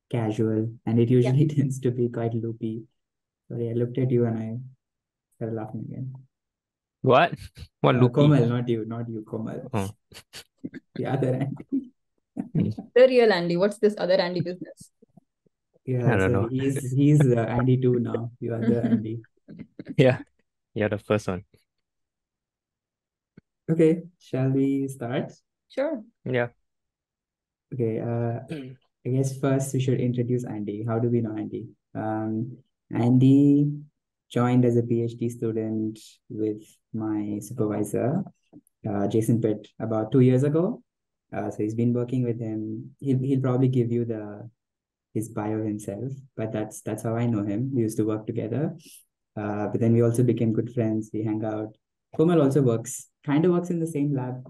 casual, and it Yeah. usually tends to be quite loopy. Sorry, I looked at you and I started laughing again. What? What loopy? Komal, not you, Komal. Oh. The other Andy. The real Andy. What's this other Andy business? Yeah, I don't so know. he's Andy too now. You are the Andy. Yeah, you're the first one. Okay, shall we start? Sure. Yeah. Okay, I guess first we should introduce Andy. How do we know Andy? Andy joined as a PhD student with my supervisor, Jason Pitt, about 2 years ago. So he's been working with him. He'll probably give you his bio himself, but that's how I know him. We used to work together. But then we also became good friends. We hang out. Komal also kind of works in the same lab.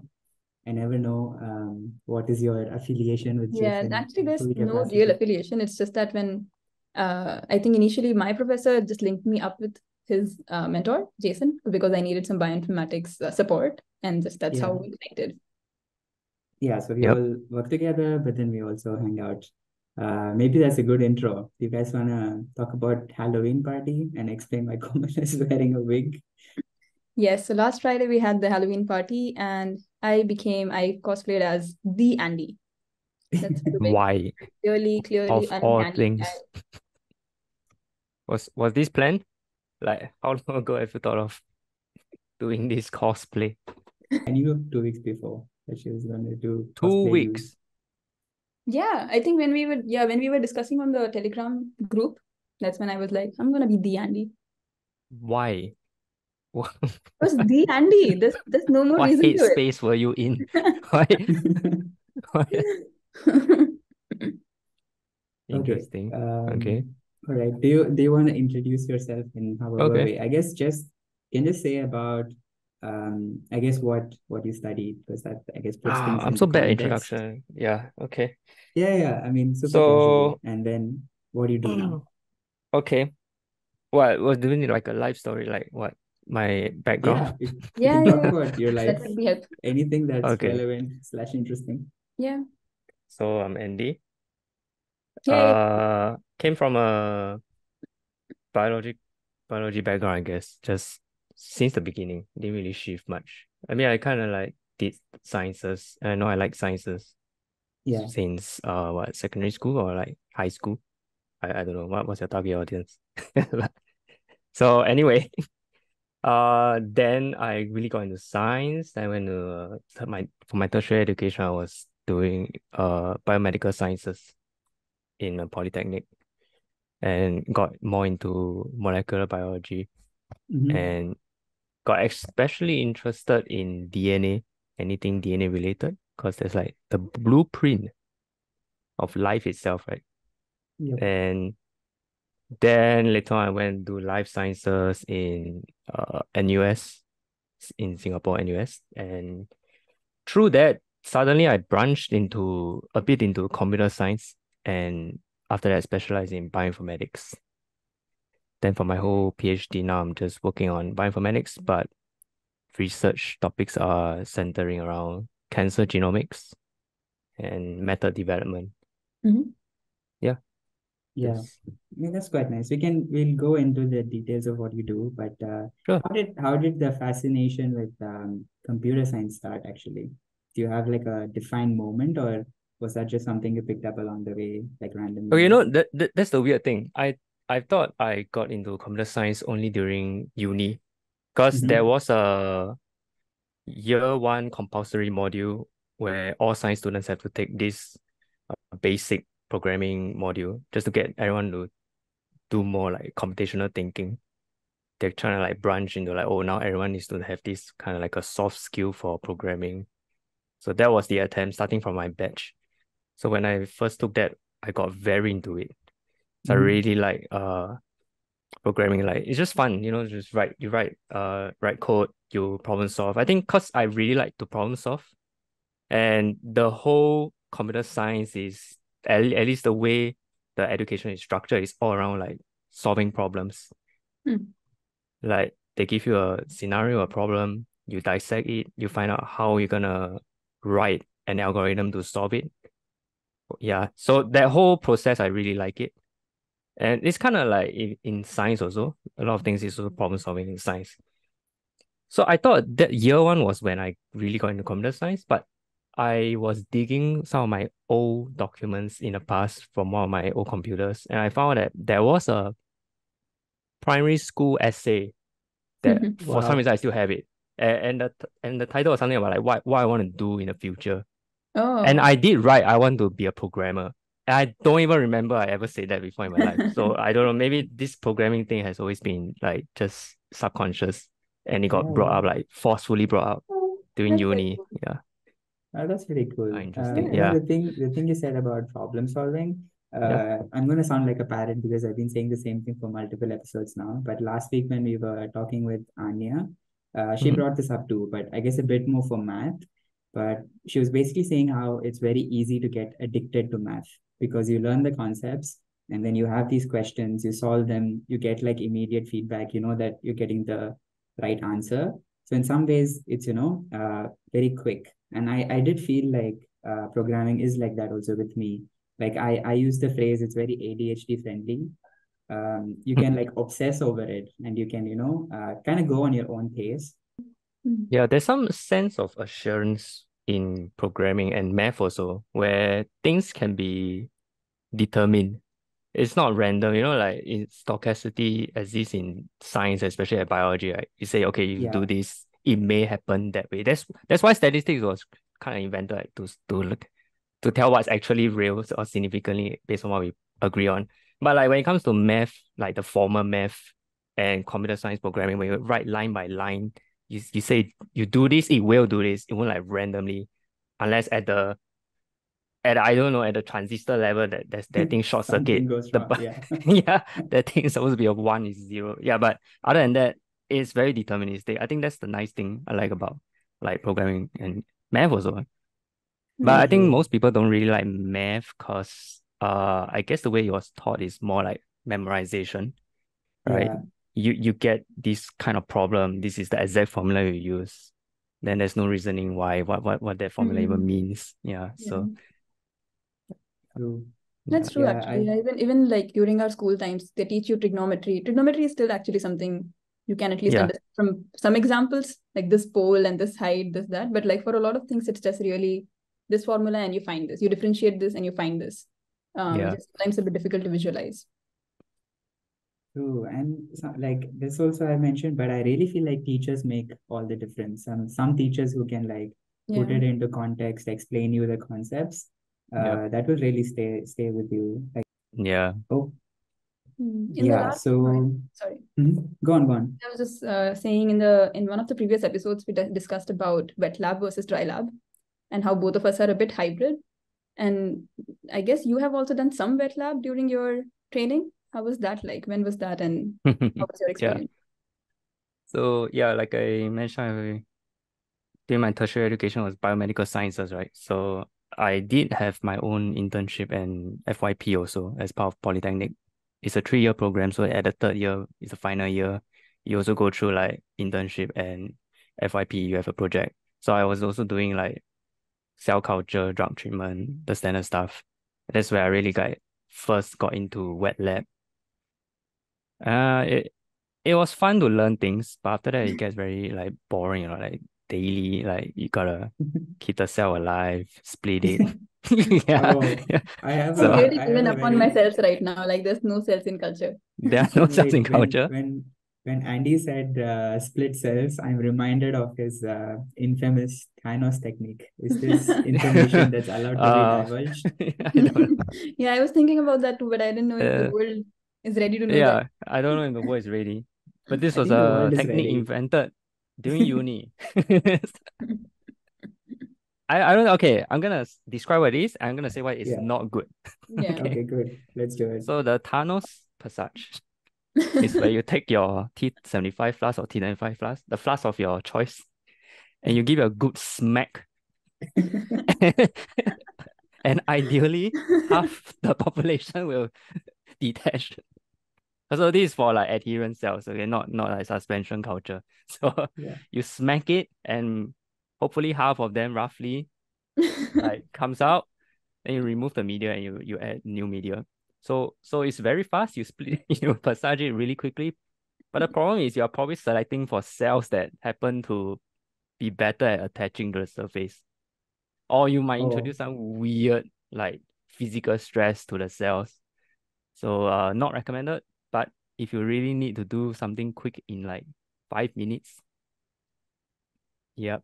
I never know what is your affiliation with Yeah, Jason. actually, there's Full no real capacity. affiliation. It's just that when I think initially my professor just linked me up with his mentor, Jason, because I needed some bioinformatics support, and just that's how Yeah. we connected. Yeah, so we Yep. all work together, but then we also hang out. Maybe that's a good intro. Do you guys want to talk about Halloween party and explain why Komal is wearing a wig? Yes, so last Friday we had the Halloween party, and I cosplayed as the Andy. That's the big, Why? clearly Of all uncanny. things. Was this planned? Like, how long ago have you thought of doing this cosplay? I knew 2 weeks before that she was going to do 2 cosplay you. weeks. Yeah, I think when we were discussing on the Telegram group, that's when I was like, I'm gonna be the Andy. Why? What Because the Andy, there's no more what reason to headspace were you in? Why? Why? it. Okay. Interesting. Okay. All right. Do you want to introduce yourself in however Okay. way? I guess can just say about I guess what you studied, because that I guess puts things I'm so into bad at context. introduction. Yeah. Okay. Yeah. I mean, super casually. So, And then what do you do now? okay. What was doing it like a life story? Like what? My background? Yeah, we Yeah, can yeah, talk yeah. about your That life, would be helpful. anything that's Okay. relevant / interesting. Yeah. So I'm Andy. Yay. Came from a biology biology background, I guess. Just since the beginning, didn't really shift much. I mean, I kind of like did sciences. I know I like sciences Yeah. since secondary school or like high school. I don't know what was your target audience. So anyway, then I really got into science. I went to for my tertiary education, I was doing biomedical sciences in a polytechnic and got more into molecular biology Mm-hmm. and got especially interested in DNA, anything DNA related, because there's like the blueprint of life itself, right? Yep. And then later on, I went to life sciences in NUS, in Singapore, NUS. And through that, suddenly I branched into a bit into computer science. And after that, specialized in bioinformatics. Then for my whole PhD now, I'm just working on bioinformatics, but research topics are centering around cancer genomics and method development. Mhm. Yeah, Yeah. just Yeah, that's quite nice. We'll go into the details of what you do, but sure. how did the fascination with computer science start actually? Do you have like a defined moment, or was that just something you picked up along the way, like Okay, randomly? that's the weird thing. I thought I got into computer science only during uni because there Mm-hmm. was a year one compulsory module where all science students have to take this basic programming module just to get everyone to do more like computational thinking. They're trying to like branch into like, oh, now everyone needs to have this kind of like a soft skill for programming. So that was the attempt starting from my batch. So when I first took that, I got very into it. So I Mm-hmm. really like programming. Like it's just fun, just write code, you problem solve. I think because I really like to problem solve, and the whole computer science is at least the way the education is structured is all around like solving problems. Hmm. Like they give you a scenario, a problem, you dissect it, you find out how you're gonna write an algorithm to solve it. Yeah, so that whole process, I really like it. And it's kind of like in science also. A lot of things is also problem solving in science. So I thought that year one was when I really got into computer science, but I was digging some of my old documents in the past from one of my old computers, and I found that there was a primary school essay that for some Wow. reason I still have it. And the title was something about like what I want to do in the future. And Oh. I did write I want to be a programmer. And I don't even remember I ever said that before in my life. So I don't know, maybe this programming thing has always been like just subconscious and it got brought Yeah. up, like forcefully brought up during That's very uni. cool. Yeah. That's pretty cool. Interesting. You know, Yeah. the thing you said about problem solving, Yeah. I'm gonna sound like a parrot because I've been saying the same thing for multiple episodes now. But last week when we were talking with Anya, she Mhm. brought this up too, but I guess a bit more for math. But she was basically saying how it's very easy to get addicted to math because you learn the concepts and then you have these questions, you solve them, you get like immediate feedback, you know that you're getting the right answer. So in some ways, it's very quick. And I did feel like programming is like that also with me. Like I use the phrase, it's very ADHD friendly. You can like obsess over it and you can, kind of go on your own pace. Mm. Yeah, there's some sense of assurance in programming and math also, where things can be determined. It's not random, like in stochasticity exists in science, especially at biology, right? You say, okay, you do Yeah. this, it may happen that way. That's why statistics was kind of invented, like to look to tell what's actually real or significantly based on what we agree on. But like when it comes to math, like the formal math and computer science programming, when you write line by line, you say you do this, it will do this. It won't like randomly, unless I don't know, at the transistor level that thing short Something circuit goes the wrong. Yeah. yeah, that thing is supposed to be a one is zero. Yeah, but other than that, it's very deterministic. I think that's the nice thing I like about like programming and math also. But Mm. I True, think true. most people don't really like math because I guess the way it was taught is more like memorization, right? Yeah. You get this kind of problem, this is the exact formula you use. Then there's no reasoning why what that formula even Mm. means. Yeah. Yeah. So True. yeah. That's true, Yeah. actually. Yeah, even like during our school times, they teach you trigonometry. Trigonometry is still actually something you can at least Yeah. understand from some examples, like this pole and this height, this, that. But like for a lot of things, it's just really this formula and you find this. You differentiate this and you find this, which Yeah. is sometimes a bit difficult to visualize. True. And so, like this also I mentioned, but I really feel like teachers make all the difference. Some teachers who can like put Yeah. it into context, explain you the concepts, Yep. that will really stay with you. Like, Yeah. oh, In the yeah. last, oh, yeah, So sorry. go on, go on. I was just saying in one of the previous episodes, we discussed about wet lab versus dry lab and how both of us are a bit hybrid. And I guess you have also done some wet lab during your training. How was that like? When was that, and how was your Yeah. experience? So yeah, like I mentioned, during my tertiary education was biomedical sciences, right? So I did have my own internship and FYP also as part of Polytechnic. It's a 3-year program, so at the third year, it's a final year. You also go through like internship and FYP, you have a project. So I was also doing like cell culture, drug treatment, the standard stuff. That's where I really first got into wet lab. It it was fun to learn things, but after that it gets very like boring, like daily, like you gotta keep the cell alive, split it. Yeah, Oh, yeah. I have I've So a really I have given a up on my very cells right now. Like there's no cells in culture. there are no cells in wait culture. when Andy said split cells, I'm reminded of his infamous Thanos technique. Is this information that's allowed to be uh divulged? I don't Yeah, I was thinking about that too, but I didn't know if the know. world is ready to know that. Yeah, I don't know if the word is ready. But this I was think the a world is technique ready. invented during uni. I don't know. Okay, I'm gonna describe what it is. I'm gonna say why it's Yeah. not good. Yeah. Okay. Okay, good. Let's do it. So the Thanos passage is where you take your T75 flask or T95 flask, the flask of your choice, and you give it a good smack. And ideally, half the population will detach. So this is for like adherent cells, okay, not like suspension culture. So Yeah. you smack it, and hopefully half of them roughly like comes out. Then you remove the media and you add new media. So it's very fast. You split, you passage it really quickly. But the problem is you're probably selecting for cells that happen to be better at attaching to the surface. Or you might Oh, introduce some weird like physical stress to the cells. So not recommended. But if you really need to do something quick in like 5 minutes, yep.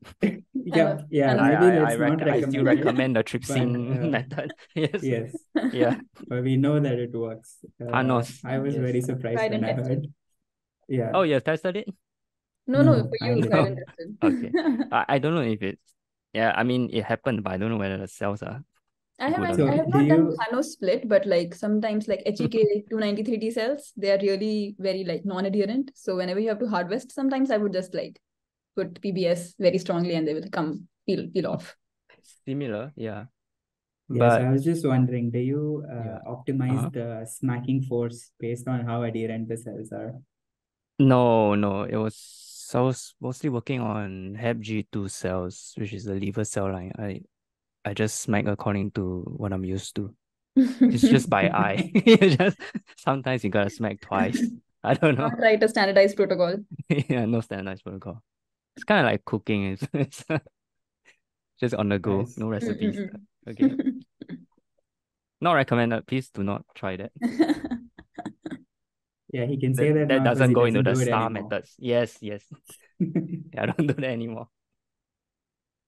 yeah, kind of maybe let's not I still recommend it, recommend the but trypsin method. Yes. yes, Yeah. but we know that it works. Thanos. I was very Yes. surprised tried when and I tested. heard. Yeah, Oh, you have tested it? No, no, for I you, tried didn't. and tested. Okay. I don't know if it's yeah, I mean it happened, but I don't know whether the cells are good or So I not. have do not done you? Thanos split, but like sometimes like HEK 293 T cells, they are really very like non-adherent. So whenever you have to harvest, sometimes I would just like put PBS very strongly and they will come peel off. Similar, yeah. Yes, But I was just wondering, do you yeah. optimize the smacking force based on how adherent the cells are? No, it was I was mostly working on Hep G2 cells, which is the liver cell line. I just smack according to what I'm used to. It's just by eye. You just sometimes you gotta smack twice. I don't know. Not write a standardized protocol. Yeah, no standardized protocol. It's kind of like cooking. It's just on the go, Nice. no recipes. Mm-mm-mm. Okay, not recommended. Please do not try that. Yeah, he can That say that that now because doesn't he go into doesn't the do it star anymore. methods. Yes. Yeah, I don't do that anymore.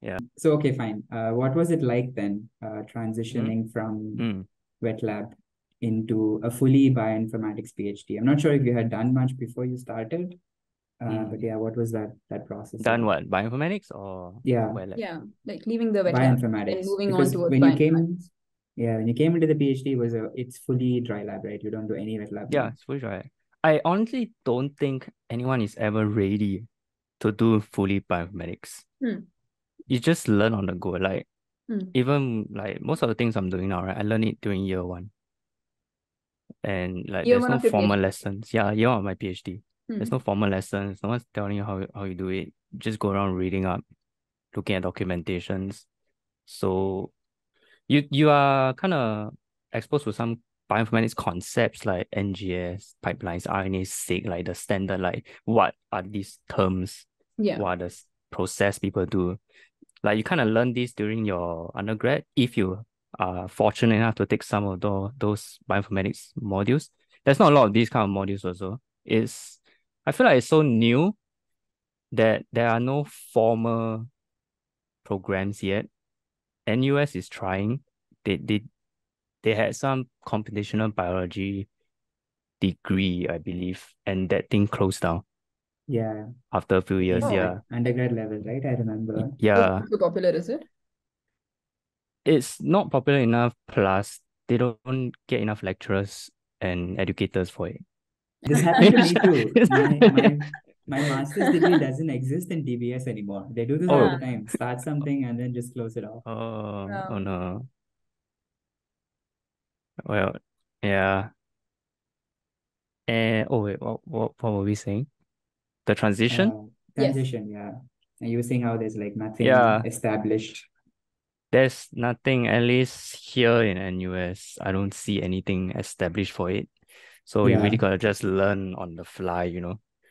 Yeah. So, okay, fine. What was it like then, Mm, transitioning from mm, wet lab into a fully bioinformatics PhD? I'm not sure if you had done much before you started, but mm. yeah, what was that process Done like? what? Bioinformatics or Yeah, wet lab? Yeah, like leaving the wet lab and bioinformatics. moving on Because towards when you came, bioinformatics. yeah, when you came into the PhD, it's fully dry lab, right? You don't do any wet lab Yeah, now. it's fully right. I honestly don't think anyone is ever ready to do fully bioinformatics. Hmm. You just learn on the go. Like Hmm. even like most of the things I'm doing now, right? I learned it during year one. And like Year there's one no of your formal PhD. lessons. Yeah, year one of my PhD. There's Hmm. no formal lessons. No one's telling you how you do it. Just go around reading up, looking at documentations. So you are kind of exposed to some bioinformatics concepts like NGS, pipelines, RNA-seq, like the standard, like what are these terms? Yeah. What are the process people do? Like you kind of learn this during your undergrad if you are fortunate enough to take some of those bioinformatics modules. There's not a lot of these kind of modules also. I feel like it's so new that there are no formal programs yet. NUS is trying. They they they had some computational biology degree, I believe, and that thing closed down Yeah, after a few years. in Oh, Yeah. undergrad level, right? I remember. was Yeah. it so popular, is it? It's not popular enough, plus they don't get enough lecturers and educators for it. This happened to me too. My master's degree doesn't exist in DBS anymore. They do this all Oh, the time. Start something and then just close it off. oh Um, no. Well, yeah. And oh wait, what were we saying? The transition? Uh, yes. Transition, yeah. And you were saying how there's like nothing Yeah, established. there's nothing, at least here in NUS, I don't see anything established for it. So you Yeah, really gotta just learn on the fly,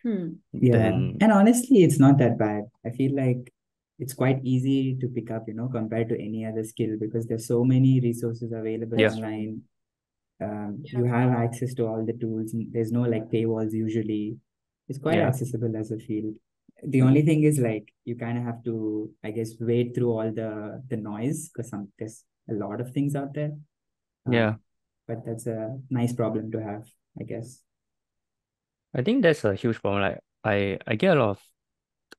Hmm. yeah. Then And honestly, it's not that bad. I feel like it's quite easy to pick up, compared to any other skill because there's so many resources available yeah, That's true. online. Yeah. You have access to all the tools. And there's no like paywalls usually. It's quite yeah, accessible as a field. The only thing is like you kind of have to, I guess, wade through all the noise because there's a lot of things out there. Uh, yeah. but that's a nice problem to have, I guess. I think that's a huge problem. Like I get a lot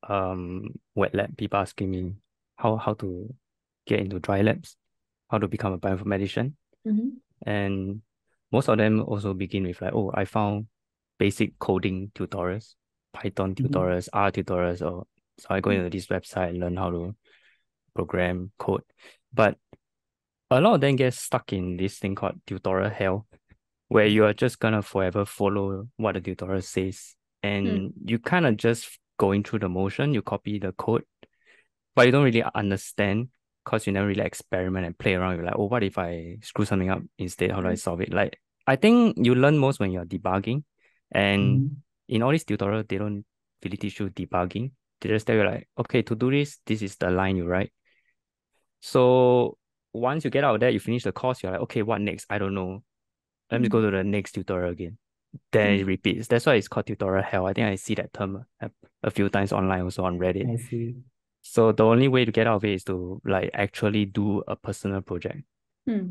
of wet lab people asking me how to get into dry labs, how to become a bioinformatician. Mhm. And most of them also begin with like, oh, I found basic coding tutorials, Python Mhm. tutorials, R tutorials, or so I go into this website and learn how to program code. But a lot of them get stuck in this thing called tutorial hell, where you are just gonna forever follow what the tutorial says. Hmm. And you kind of just going through the motion, you copy the code, but you don't really understand because you never really experiment and play around. You're like, oh, what if I screw something up instead? How do I solve it? Like, I think you learn most when you're debugging. And in all these tutorials, they don't really teach you debugging. They just tell you like, okay, to do this, this is the line you write. So once you get out of that, you finish the course, you're like, okay, what next? I don't know. Let me go to the next tutorial again. Then it repeats. That's why it's called tutorial hell. I think I see that term a few times online also on Reddit. I see. So the only way to get out of it is to like actually do a personal project,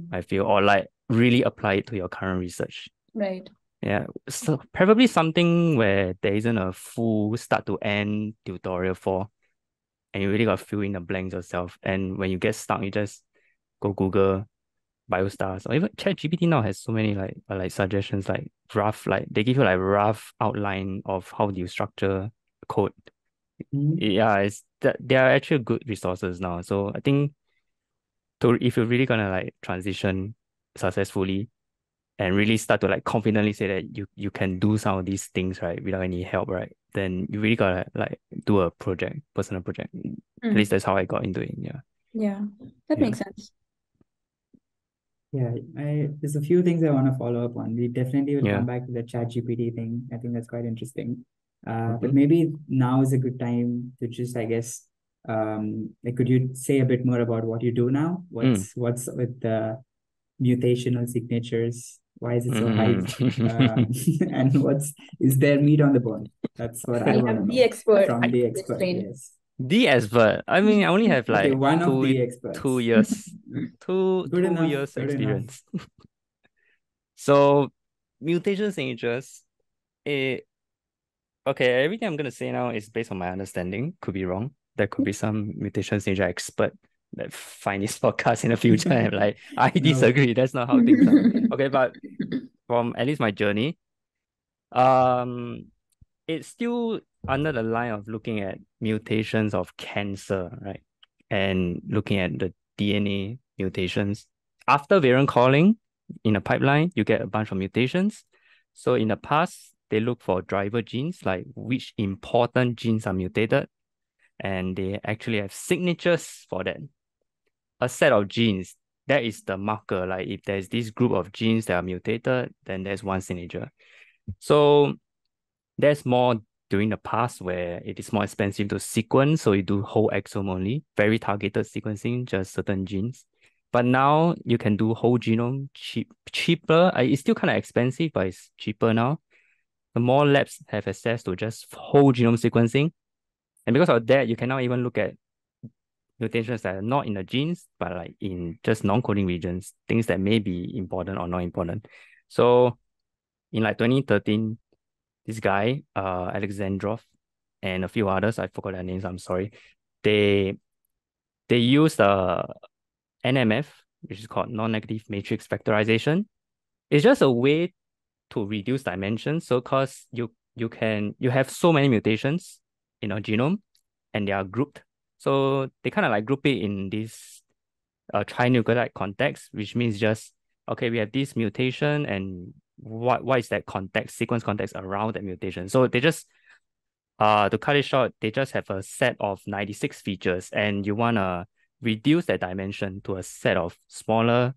I feel, or like really apply it to your current research. Right. Yeah. So probably something where there isn't a full start to end tutorial for, and you really got to fill in the blanks yourself. And when you get stuck, you just go Google biostars, or even Chat-GPT now has so many like suggestions, like rough, like they give you like rough outline of how do you structure code. Yeah, it's that they are actually good resources now. So I think if you're really gonna like transition successfully and really start to like confidently say that you can do some of these things right without any help, right? Then you really gotta like do a project, personal project. At least that's how I got into it. Yeah. Yeah, that makes sense. Yeah, there's a few things I want to follow up on. We definitely will Yeah. come back to the Chat-GPT thing. I think that's quite interesting. But maybe now is a good time to just, I guess, like, could you say a bit more about what you do now? What's with the mutational signatures? Why is it so hyped? And is there meat on the bone? That's what I We want to have the know expert from the to expert. explain. Yes. The expert. I mean, I only have Okay, like one of the two experts. years, two Good enough. years Good enough. experience. So mutation signatures, okay, everything I'm gonna say now is based on my understanding. Could be wrong. There could be some mutation signature expert that find this podcast in the future and like, I disagree. That's not how things are. Okay, but from at least my journey, um, it's still under the line of looking at mutations of cancer, right? And looking at the DNA mutations. After variant calling in a pipeline, you get a bunch of mutations. So in the past, they look for driver genes, like which important genes are mutated, and they actually have signatures for that. A set of genes, that is the marker. Like if there's this group of genes that are mutated, then there's one signature. So there's more during the past where it is more expensive to sequence, so you do whole exome only, very targeted sequencing, just certain genes. But now you can do whole genome cheaper. It's still kind of expensive, but it's cheaper now. The more labs have access to just whole genome sequencing. And because of that, you can now even look at mutations that are not in the genes, but like in just non-coding regions, things that may be important or not important. So in like 2013, this guy, Alexandrov, and a few others, I forgot their names, I'm sorry. They use the NMF, which is called non-negative matrix factorization. It's just a way to reduce dimensions. So cause you have so many mutations in a genome and they are grouped. So they kind of like group it in this trinucleotide context, which means just, okay, we have this mutation and what is that context, sequence context around that mutation. So they just to cut it short, they just have a set of 96 features and you wanna reduce that dimension to a set of smaller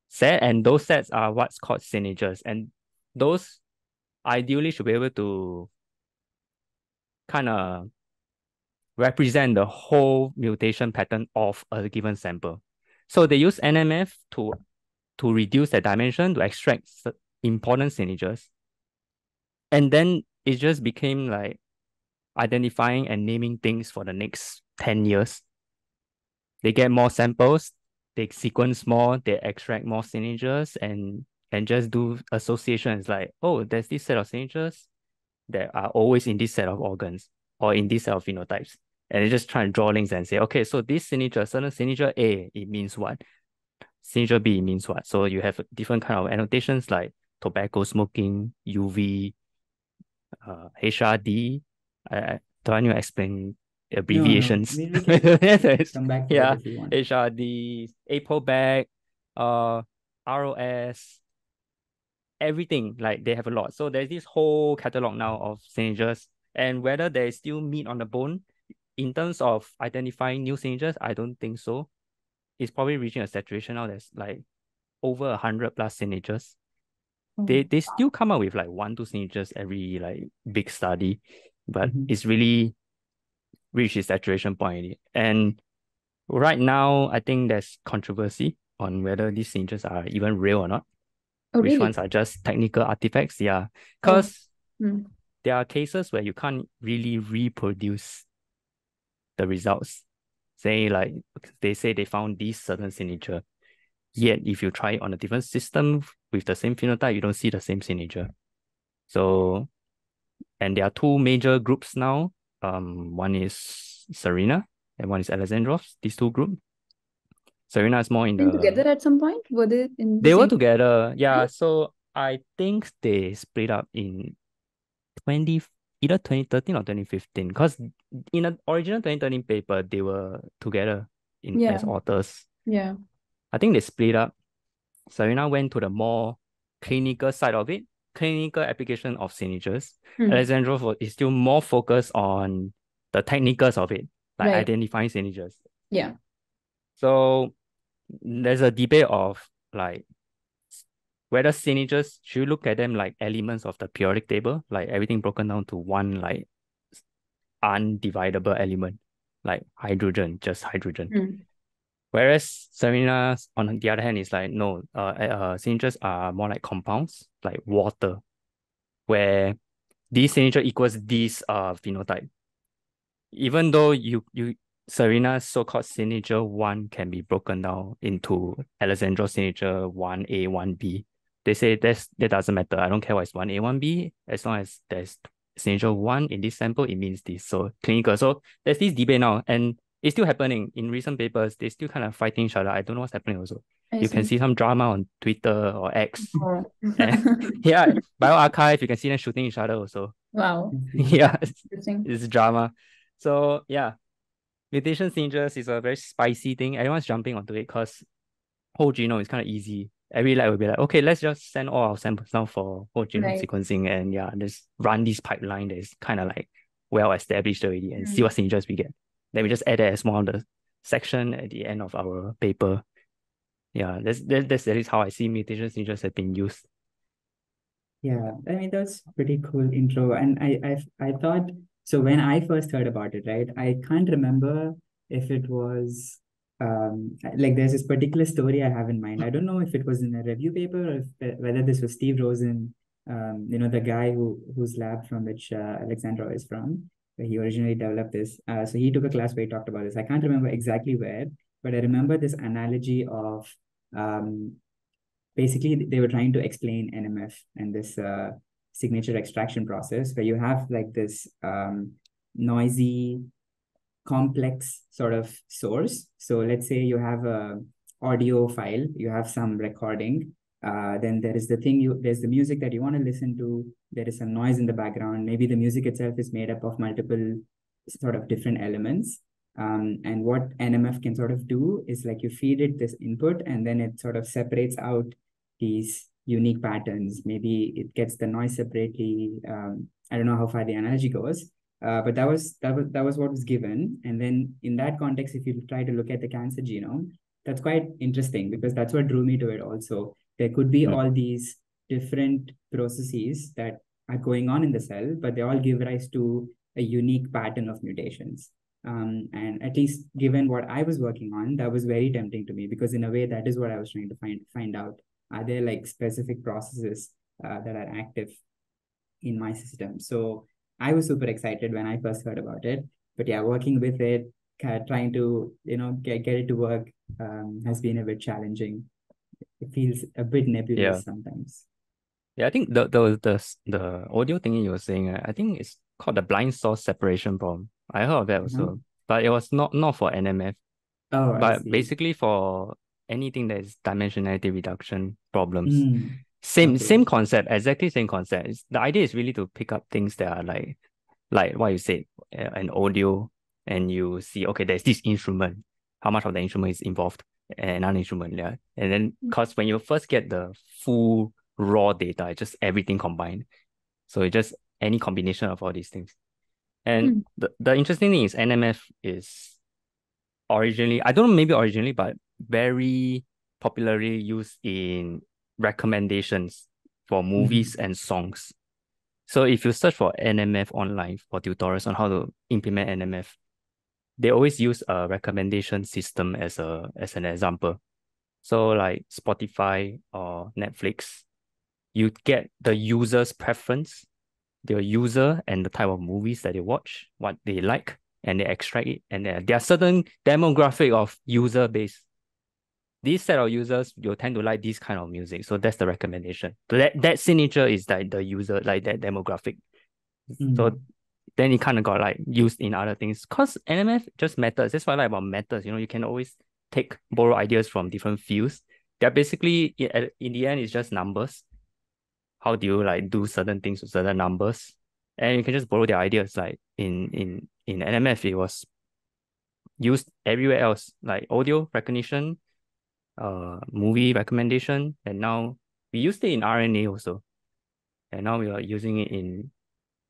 set, and those sets are what's called signatures. And those ideally should be able to kind of represent the whole mutation pattern of a given sample. So they use NMF to reduce that dimension to extract important signatures. And then it just became like identifying and naming things for the next 10 years. They get more samples, they sequence more, they extract more signatures and just do associations like, oh, there's this set of signatures that are always in this set of organs or in this set of phenotypes. And they just try and draw links and say, okay, so this signature, certain signature A, it means what? Signature B means what? So you have different kind of annotations like tobacco smoking, UV, HRD. Do I need to explain No. abbreviations? I mean, we can come back to it Yeah, if you want. HRD, APOBAC, ROS, everything. Like they have a lot. So there's this whole catalog now of signatures, and whether there is still meat on the bone in terms of identifying new signatures, I don't think so. it's probably reaching a saturation now. There's like over 100 plus signatures. Oh. They still come up with like 1-2 signatures every like big study, but Mhm. it's really reached its saturation point already. And right now, I think there's controversy on whether these signatures are even real or not. Oh, Which really? ones are just technical artifacts? Yeah, Oh. because Hmm. there are cases where you can't really reproduce the results. Say like they say they found this certain signature, yet if you try it on a different system with the same phenotype, you don't see the same signature. So, and there are two major groups now. One is Serena and one is Alexandrov. These two groups. Serena is more in Been the. together at some point? Were they in the They were same? together, yeah. So I think they split up in 20 either 2013 or 2015, because in the original 2013 paper they were together in Yeah. as authors. Yeah. I think they split up. Serena went to the more clinical side of it, clinical application of signatures. Hmm. Alexandrov is still more focused on the technicals of it, like Right. identifying signatures. Yeah. So there's a debate of like whether signatures, should you look at them like elements of the periodic table, like everything broken down to one like undividable element, like hydrogen, just hydrogen. Hmm. Whereas Serena, on the other hand, is like no, signatures are more like compounds, like water, where this signature equals this phenotype. Even though you Serena's so-called signature one can be broken down into Alexandro's signature 1A, 1B. They say that doesn't matter. I don't care what is 1A, 1B. As long as there's signature one in this sample, it means this. So clinical. So there's this debate now, and it's still happening in recent papers. They still kind of fighting each other. I don't know what's happening also. I You can see. see some drama on Twitter or X. Oh. And yeah, bioarchive, you can see them shooting each other also. Wow. Yeah, Interesting. it's drama. So yeah, mutation signatures is a very spicy thing. Everyone's jumping onto it because whole genome is kind of easy. Every lab will be like, okay, let's just send all our samples now for whole genome Right. sequencing, and yeah, just run this pipeline that is kind of like well established already, and see Hmm. what signatures we get. Then we just add that as one of the section at the end of our paper. Yeah, that's at least how I see mutation signatures have been used. Yeah, I mean that's pretty cool intro. And I thought so when I first heard about it, right? I can't remember if it was like there's this particular story I have in mind. I don't know if it was in a review paper or if, whether this was Steve Rosen, the guy whose lab from which Alexandra is from, where he originally developed this. So he took a class where he talked about this. I can't remember exactly where, but I remember this analogy of um, basically they were trying to explain NMF and this signature extraction process where you have like this noisy complex sort of source. So let's say you have a audio file, you have some recording, then there is there's the music that you want to listen to, there is some noise in the background, maybe the music itself is made up of multiple sort of different elements. And what NMF can sort of do is like you feed it this input and then it sort of separates out these unique patterns. Maybe it gets the noise separately. I don't know how far the analogy goes, but that was what was given. And then in that context, if you try to look at the cancer genome, that's quite interesting because that's what drew me to it also. There could be Mm. all these different processes that are going on in the cell, but they all give rise to a unique pattern of mutations. And at least given what I was working on, that was very tempting to me because in a way that is what I was trying to find out. Are there like specific processes that are active in my system? So I was super excited when I first heard about it. But yeah, working with it, trying to get it to work has been a bit challenging. It feels a bit Yeah. nebulous sometimes. Yeah, I think the audio thingy you were saying, I think it's called the blind source separation problem. I heard of that Uh-huh. also, but it was not for NMF, Oh, I but see. basically for anything that is dimensionality reduction problems. Mm, Same okay. concept, exactly same concept. The idea is really to pick up things that are like what you said, an audio, and you see, okay, there's this instrument. How much of the instrument is involved? And another instrument, yeah. And then, because when you first get the full raw data, it's just everything combined. So it's just any combination of all these things. And Hmm. the interesting thing is NMF is originally, I don't know, maybe originally, but very popularly used in recommendations for movies and songs. So if you search for NMF online for tutorials on how to implement NMF, they always use a recommendation system as an example. So like Spotify or Netflix, you get the user's preference, their user and the type of movies that they watch, what they like, and they extract it. And there are certain demographic of user base. This set of users will tend to like this kind of music. So that's the recommendation. So that signature is like the user, like that demographic. So then it kind of got like used in other things. Because NMF just methods. That's what I like about methods. You can always borrow ideas from different fields. They're basically in the end it's just numbers. How do you like do certain things with certain numbers? And you can just borrow their ideas. Like in NMF, it was used everywhere else, like audio recognition, movie recommendation, and now we used it in RNA also. And now we are using it in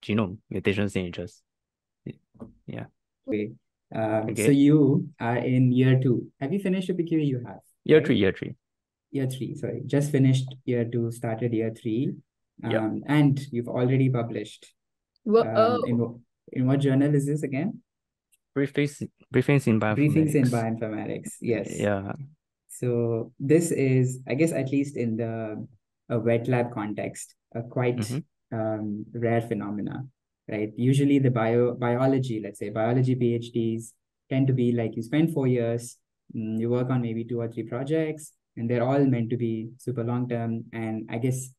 genome mutation signatures. Yeah. Okay. Okay. So you are in year 2. Have you finished the PQE you have? Year right? 3, year 3. Year 3, sorry. Just finished year 2, started year 3. Yep. And you've already published. In what journal is this again? Briefings in Briefings in bioinformatics. bioinformatics. Yes. Yeah. So this is, I guess, at least in the wet lab context, a quite rare phenomena, right? Usually the biology, let's say biology PhDs tend to be like you spend 4 years, you work on maybe 2 or 3 projects, and they're all meant to be super long term. And I guess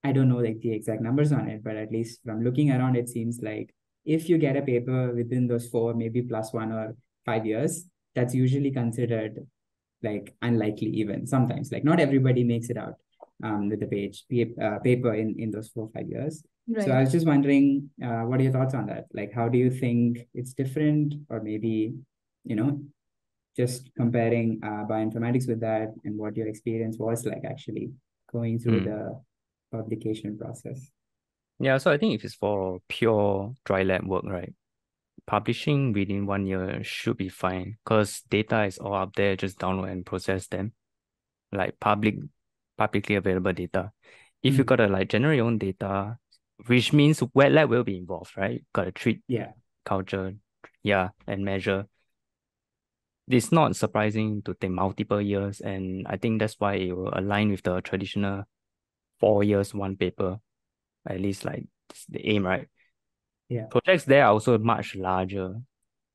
I don't know like the exact numbers on it, but at least from looking around, it seems like if you get a paper within those 4, maybe +1 or 5 years, that's usually considered like unlikely even sometimes. Like not everybody makes it out with the paper in those 4 or 5 years. Right. So I was just wondering, what are your thoughts on that? Like, how do you think it's different, or maybe, just comparing bioinformatics with that and what your experience was like actually going through the publication process? Yeah, so I think if it's for pure dry lab work, right, publishing within 1 year should be fine because data is all up there, just download and process them, like publicly available data. If you gotta like generate your own data, which means wet lab will be involved, right? Gotta treat culture, and measure. It's not surprising to take multiple years, and I think that's why it will align with the traditional 4 years, one paper, at least like the aim, right? Yeah. Projects there are also much larger.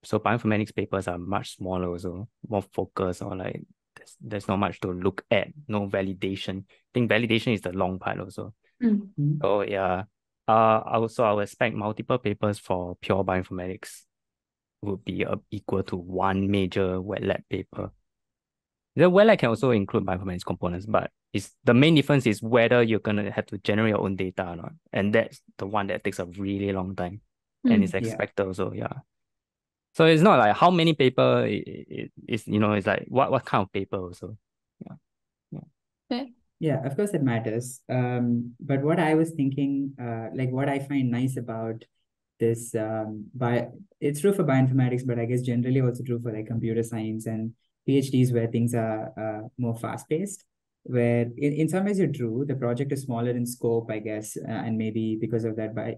So bioinformatics papers are much smaller also, more focused or like there's not much to look at, no validation. I think validation is the long part also. So yeah. I would expect multiple papers for pure bioinformatics would be equal to one major wet lab paper. The wet lab can also include bioinformatics components, but the main difference is whether you're gonna have to generate your own data or not. And that's the one that takes a really long time. And it's expected also, yeah. So it's not like how many paper it's like what kind of paper also. Yeah, of course it matters. But what I was thinking, like what I find nice about this, it's true for bioinformatics, but I guess generally also true for like computer science and PhDs where things are more fast-paced, where in some ways you're true, the project is smaller in scope, I guess, and maybe because of that by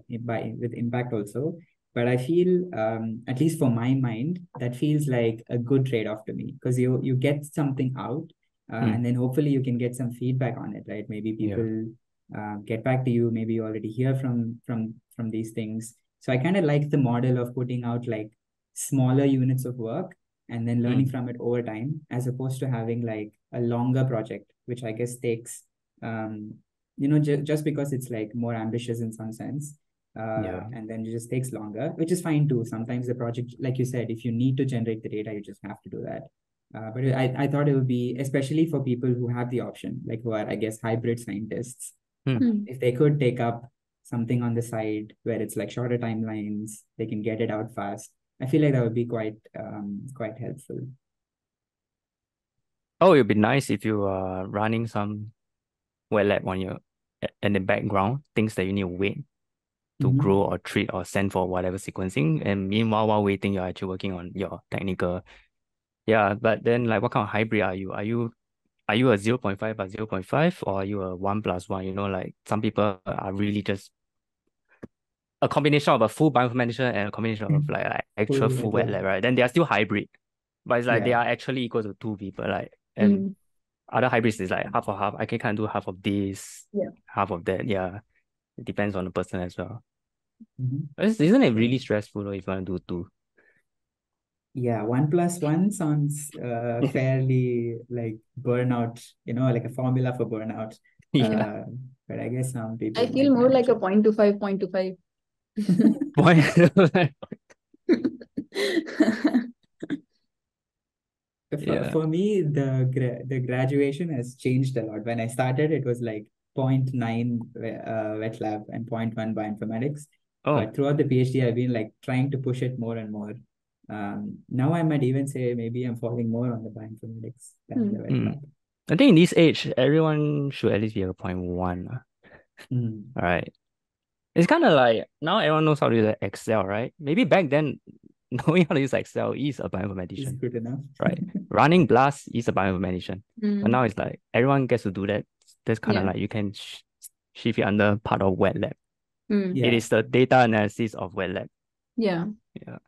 with impact also. But I feel, at least for my mind, that feels like a good trade-off to me because you get something out, and then hopefully you can get some feedback on it, right? Maybe people get back to you. Maybe you already hear from these things. So I kind of like the model of putting out like smaller units of work and then learning from it over time, as opposed to having like a longer project, which I guess takes, just because it's like more ambitious in some sense. And then it just takes longer, which is fine too. Sometimes the project, like you said, if you need to generate the data, you just have to do that. But I thought it would be, especially for people who have the option, like who are, I guess, hybrid scientists, if they could take up something on the side where it's like shorter timelines, they can get it out fast. I feel like that would be quite helpful. Oh, it'd be nice if you are running some wet lab on your in the background, things that you need to wait to grow or treat or send for whatever sequencing. And meanwhile, while waiting, you're actually working on your technical Yeah, but then like what kind of hybrid are you? Are you a 0.5 by 0.5 or are you a 1+1? You know, like some people are really just a combination of a full bioinformatician and a combination of like actual Full full wet wet lab. lab, right? Then they are still hybrid. But it's like they Yeah. are actually equal to two people, like and Mm. other hybrids is like half of half. I can kind of do half of this, Yeah. half of that. Yeah. It depends on the person as well. Mhm. Isn't it Yeah. really stressful though, if you want to do two? Yeah, 1+1 sounds fairly like burnout, like a formula for burnout. Yeah. Uh, but I guess some I people feel might more like manage a it. 0.25, 0.25. Why? For, Yeah. for me, the graduation has changed a lot. When I started, it was like point 0.9 wet lab and point 0.1 bioinformatics. Oh, But throughout the PhD, I've been like trying to push it more and more. Now I might even say maybe I'm falling more on the bioinformatics than the wet mm. lab. I think in this age, everyone should at least be a 0.1. Mm, All right. It's kind of like now everyone knows how to use Excel, right? Maybe back then, knowing how to use Excel is a is bioinformatician, good enough. right? Running Blast is a bioinformatician. But Mm. now it's like everyone gets to do that. That's kind of Yeah. like you can shift it under part of wet lab. Mm. It Yeah. is the data analysis of wet lab. Yeah. Yeah.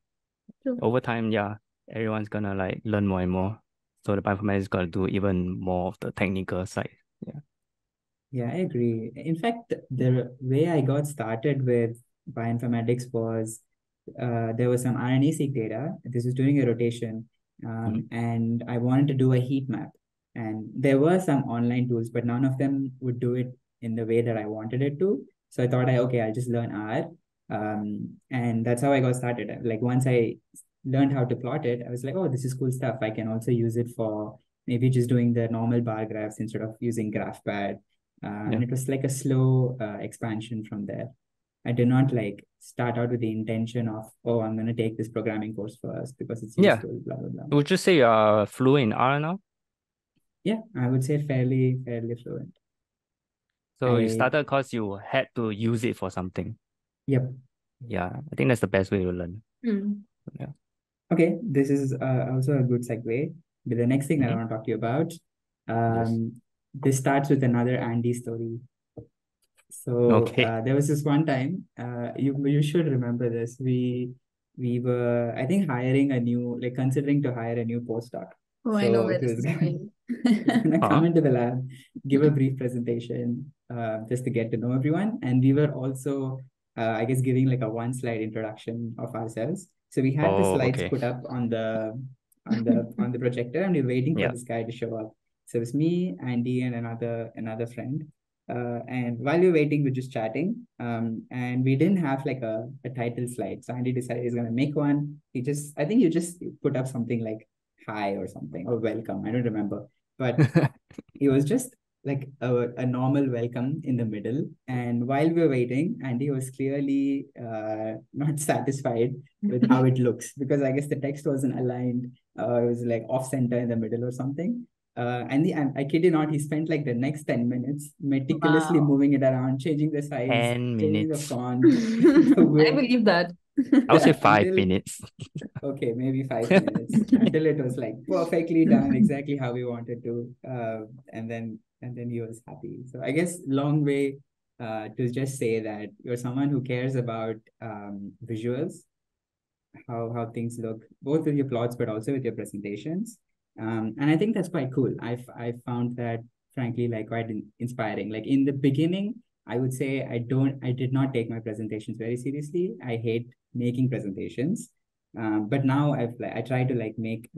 True. Over time, yeah, everyone's gonna like learn more and more. So the bioinformatics is gonna do even more of the technical side. Yeah. Yeah, I agree. In fact, the way I got started with bioinformatics was there was some RNA-seq data. This was during a rotation, Mhm. and I wanted to do a heat map. And there were some online tools, but none of them would do it in the way that I wanted it to. So I thought, okay, I'll just learn R, and that's how I got started. Like once I learned how to plot it, I was like, oh, this is cool stuff. I can also use it for maybe just doing the normal bar graphs instead of using GraphPad, and Yeah. it was like a slow expansion from there. I did not like start out with the intention of, oh, I'm going to take this programming course first because it's Yeah. useful, blah, blah, blah. Would you say you are fluent in R now? Yeah, I would say fairly fluent. So you I, started because you had to use it for something. yep. Yeah, I think that's the best way to learn. Mm. Yeah. Okay, this is also a good segue. But the next thing that I Mhm. want to talk to you about, Yes. this starts with another Andy story. So Okay. there was this one time, you should remember this. We were, I think, hiring a new, like considering to hire a new postdoc. Oh, I know So where he this was is going. he's gonna come Huh? into the lab, give a brief presentation, just to get to know everyone. And we were also, I guess, giving like a one-slide introduction of ourselves. So we had the Oh, slides okay. put up on the projector, and we we're waiting for Yeah. this guy to show up. So it was me, Andy, and another friend. And while we were waiting, we are just chatting. And we didn't have like a title slide. So Andy decided he's gonna make one. I think you just put up something like hi or something or welcome. I don't remember. But it was just like a normal welcome in the middle. And while we were waiting, Andy was clearly not satisfied with how it looks because I guess the text wasn't aligned. It was like off center in the middle or something. I kid you not, he spent like the next 10 minutes meticulously Wow. moving it around, changing the size, 10 changing the minutes. font, the I width. believe that. I would say Yeah, five until minutes. okay, maybe 5 minutes until it was like perfectly done, exactly how we wanted to, and then he was happy. So I guess long way to just say that you're someone who cares about visuals, how things look, both with your plots but also with your presentations. And I think that's quite cool. I found that frankly like quite inspiring. Like in the beginning, I would say I did not take my presentations very seriously. I hate making presentations. But now I try to like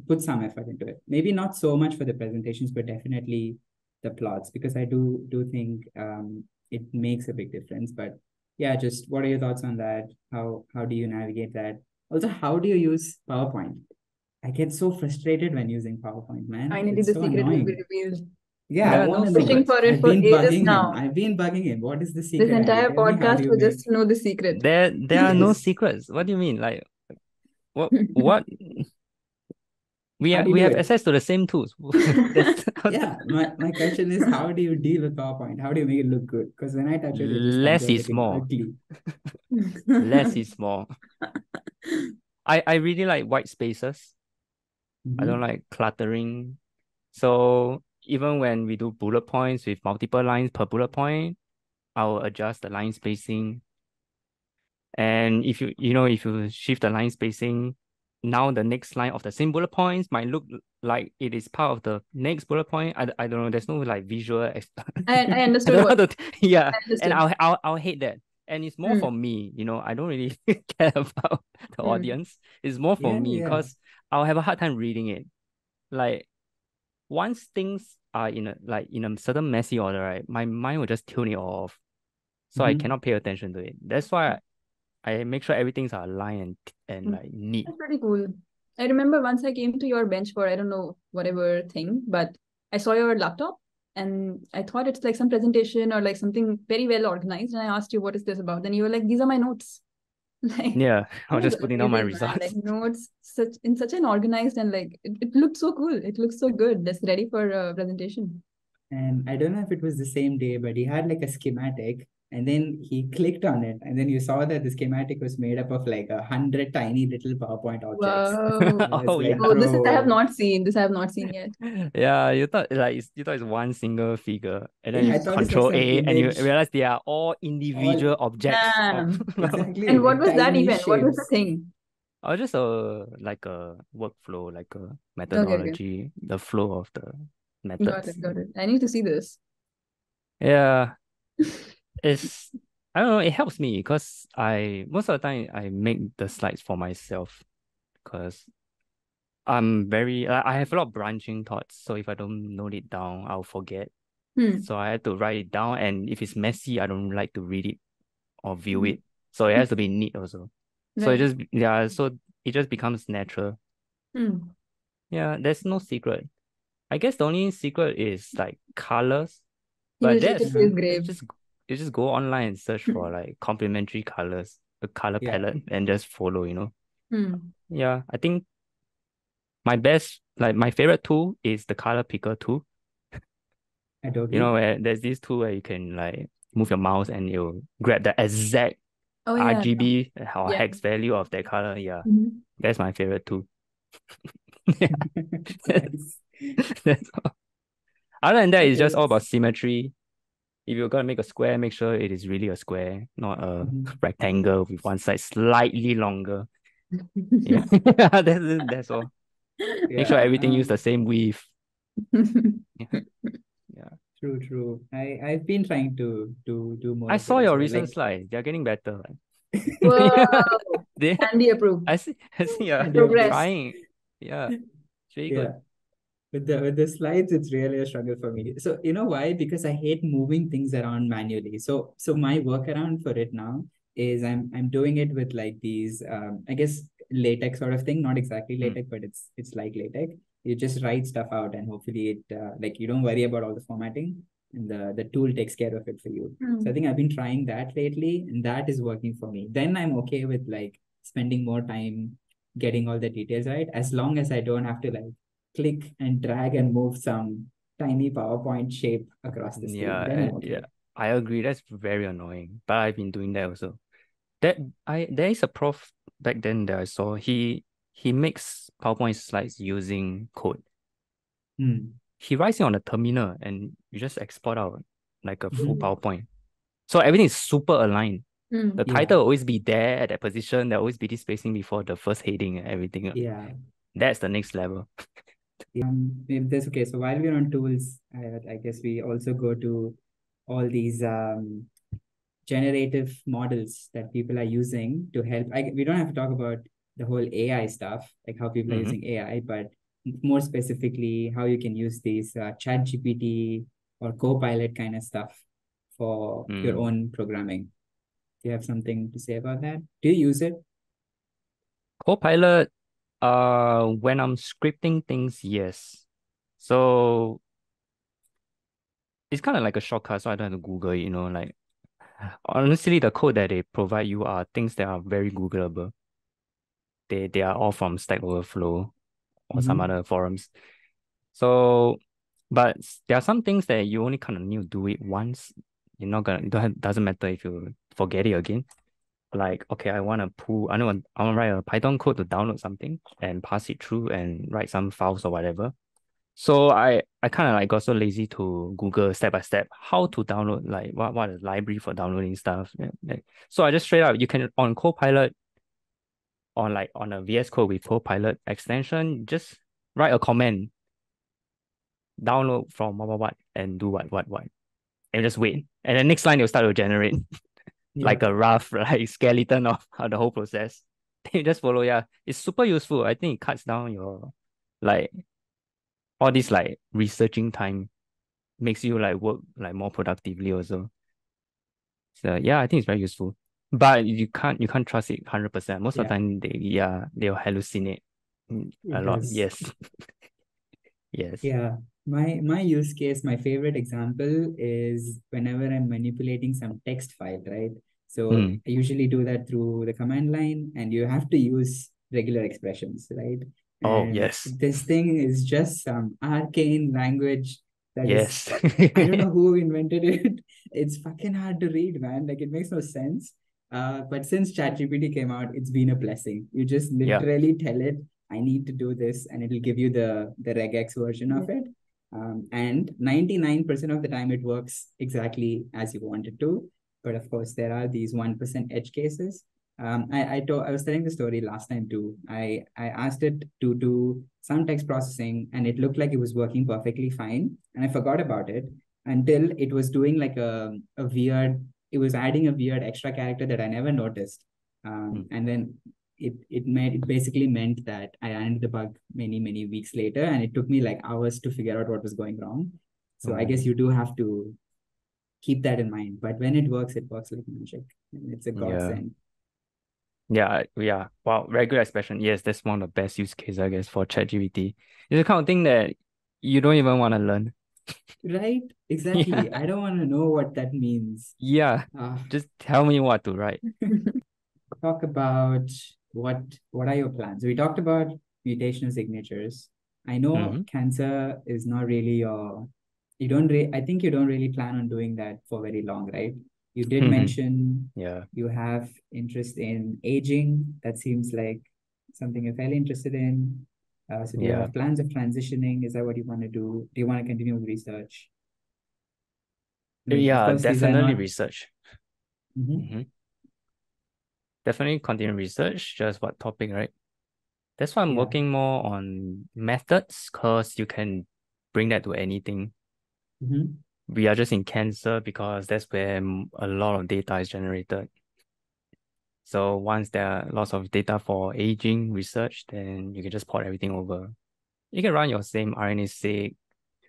put some effort into it. Maybe not so much for the presentations, but definitely the plots because I do think it makes a big difference. But yeah, just what are your thoughts on that? How do you navigate that? Also, how do you use PowerPoint? I get so frustrated when using PowerPoint, man. Finally, It's the so secret will be annoying. revealed. Yeah, I There are want no to I'm know. pushing secrets. for it for ages now. I've been bugging him. What is the This secret, Andy? entire Tell me, how do podcast you was just make to know the secret. There are no yes? secrets. What do you mean? Like what How do you we do have it? access to the same tools. That's Yeah, my question is, how do you deal with PowerPoint? How do you make it look good? Because when I touch it, it just comes less out is looking more. ugly. Less is more. I really like white spaces. I don't like cluttering. So even when we do bullet points with multiple lines per bullet point, I'll adjust the line spacing. And if if you shift the line spacing, now the next line of the same bullet points might look like it is part of the next bullet point. I don't know. There's no like visual. I I understood don't know what how to. Yeah, I and understood. I'll hate that. And it's more Mm, for me. I don't really care about the mm, audience. It's more for Yeah, me yeah. because I'll have a hard time reading it. Like once things are in a certain messy order, right? My mind will just tune it off, so I Hmm. cannot pay attention to it. That's why I make sure everything's aligned and mm. like neat. That's pretty cool. I remember once I came to your bench for I don't know whatever thing, but I saw your laptop and I thought it's like some presentation or like something very well organized. And I asked you, what is this about? And you were like, these are my notes. Like, Yeah, I oh was my just God, putting down my amazing, man. results. Like notes such an organized and like it looked so cool. It looks so good. That's ready for a presentation. And I don't know if it was the same day, but he had like a schematic, and then he clicked on it, and then you saw that the schematic was made up of like 100 tiny little PowerPoint objects. Wow. I was Oh like, yeah. Oh, this is I have bro, not seen. This I have not seen yet. Yeah, you thought it's one single figure, and then yeah, you I thought it's like control some A and you image, realize they are all all individual objects of Damn. exactly And what like was that tiny even? What was the shapes. thing? or just like a workflow, like a Okay, okay. methodology, the flow of the Got methods. it, got it. I need to see this. Yeah, it's I don't know, it helps me because I most of the time I make the slides for myself because I have a lot of branching thoughts. So if I don't note it down, I'll forget. Hmm. So I had to write it down. And if it's messy, I don't like to read it or view it. So it has to be neat also. So Right. so it just becomes natural. Hmm. Yeah, there's no secret. I guess the only secret is like colors, He but will take it to that's Uh-huh. his it's grave. just you just go online and search for like complementary colors, a color Yeah, palette, and just follow. Hmm. Yeah, I think my favorite tool is the color picker tool. Adobe. Where there's this tool where you can like move your mouse and you grab the exact Oh yeah. RGB or Yeah. hex value of that color. Yeah, Mhm. that's my favorite tool. Yeah, Nice. that's all. Other than that, it's just Okay. all about symmetry. If you're gonna make a square, make sure it is really a square, not a Mhm. rectangle with one side slightly longer. Yeah, that's all. Make sure Yeah. everything use the same width. Yeah, yeah. True, true. I've been trying to do more I of it saw as your well. recent Like, slides. They're getting better. Whoa. They, Andy approved. I see. I see. You're Adobe. Progress. trying. Yeah, it's really Yeah. good. With the slides, it's really a struggle for me. So you know why? Because I hate moving things around manually. So my workaround for it now is I'm doing it with like these I guess latex sort of thing. Not exactly Mm. latex, but it's like latex. You just write stuff out, and hopefully it like you don't worry about all the formatting, and the tool takes care of it for you. So I Hmm. think I've been trying that lately, and that is working for me. Then I'm okay with like spending more time getting all the details right, as long as I don't have to like click and drag and move some tiny PowerPoint shape across the screen. Then I'm Yeah. okay. I agree. That's very annoying. But I've been doing that also. There is a prof back then that I saw. He makes PowerPoint slides using code. Hmm. He writes it on a terminal and you just export out like a full Mhm. PowerPoint. So everything is super aligned. Hmm. The Yeah, title will always be there at that position. There'll always be this spacing before the first heading and everything. yeah. That's the next level. If that's okay. So while we're on tools, I guess we also go to all these generative models that people are using to help. We don't have to talk about the whole AI stuff, like how people are Mm-hmm. using AI, but more specifically, how you can use these Chat-GPT or Copilot kind of stuff for your Mm. own programming. Do you have something to say about that? Do you use it? Copilot, when I'm scripting things, yes. So it's kind of like a shortcut, so I don't have to Google it. Like honestly, the code that they provide you are things that are very Googleable. They are all from Stack Overflow or some Mm-hmm. other forums. So, but there are some things that you only kind of need to do it once. You're not gonna. It doesn't matter if you forget it again. like, okay, I want to write a Python code to download something and pass it through and write some files or whatever. So I kind of like got so lazy to Google step by step how to download, like what is library for downloading stuff. So I just straight up, you can on Copilot, on a VS Code with Copilot extension, just write a command, download from what, and do what, and just wait. And then next line it'll start to generate like Yeah. a rough like skeleton of the whole process. Then you just follow. Yeah, it's super useful. I think it cuts down your like all this like researching time, makes you like work like more productively also. So yeah, I think it's very useful. But you can't trust it 100%. Most of Yeah, the time they'll hallucinate a it lot. does. Yes. Yes. Yeah, my use case, my favorite example is whenever I'm manipulating some text file, right? So Mm. I usually do that through the command line, and you have to use regular expressions, right? Oh And yes. this thing is just some arcane language that is, Yes. I don't know who invented it. It's fucking hard to read, man. Like it makes no sense. But since ChatGPT came out, it's been a blessing. You just Yeah. literally tell it I need to do this, and it'll give you the regex version of it. And 99% of the time, it works exactly as you want it to. But of course, there are these 1% edge cases. I was telling the story last time too. I asked it to do some text processing, and it looked like it was working perfectly fine. And I forgot about it until it was doing like a weird. It was adding a weird extra character that I never noticed. Mm. And then it basically meant that I ran into the bug many weeks later, and it took me like hours to figure out what was going wrong. So I guess Oh, you do have to keep that in mind. But when it works like magic. And it's a yeah. godsend. Yeah, yeah. Wow, regular expression. Yes, that's one of the best use cases, I guess, for ChatGPT. It's the kind of thing that you don't even want to learn. Right? Exactly. Yeah. I don't want to know what that means. Yeah. Uh, Just tell me what to write. talk about what are your plans? We talked about mutational signatures. I know Mm-hmm. cancer is not really your I think you don't really plan on doing that for very long, right? You did mention Yeah. you have interest in aging. That seems like something you're fairly interested in. So do you Yeah. have plans of transitioning? Is that what you want to do? Do you want to continue with research? I mean, of Yeah, course, these are definitely not. research. Mhm. Mm-hmm. Definitely continue research, just what topic, right? That's why I'm Yeah. working more on methods, because you can bring that to anything. Mhm. We are just in cancer because that's where a lot of data is generated. So once there are lots of data for aging research, then you can just port everything over. You can run your same RNA-seq,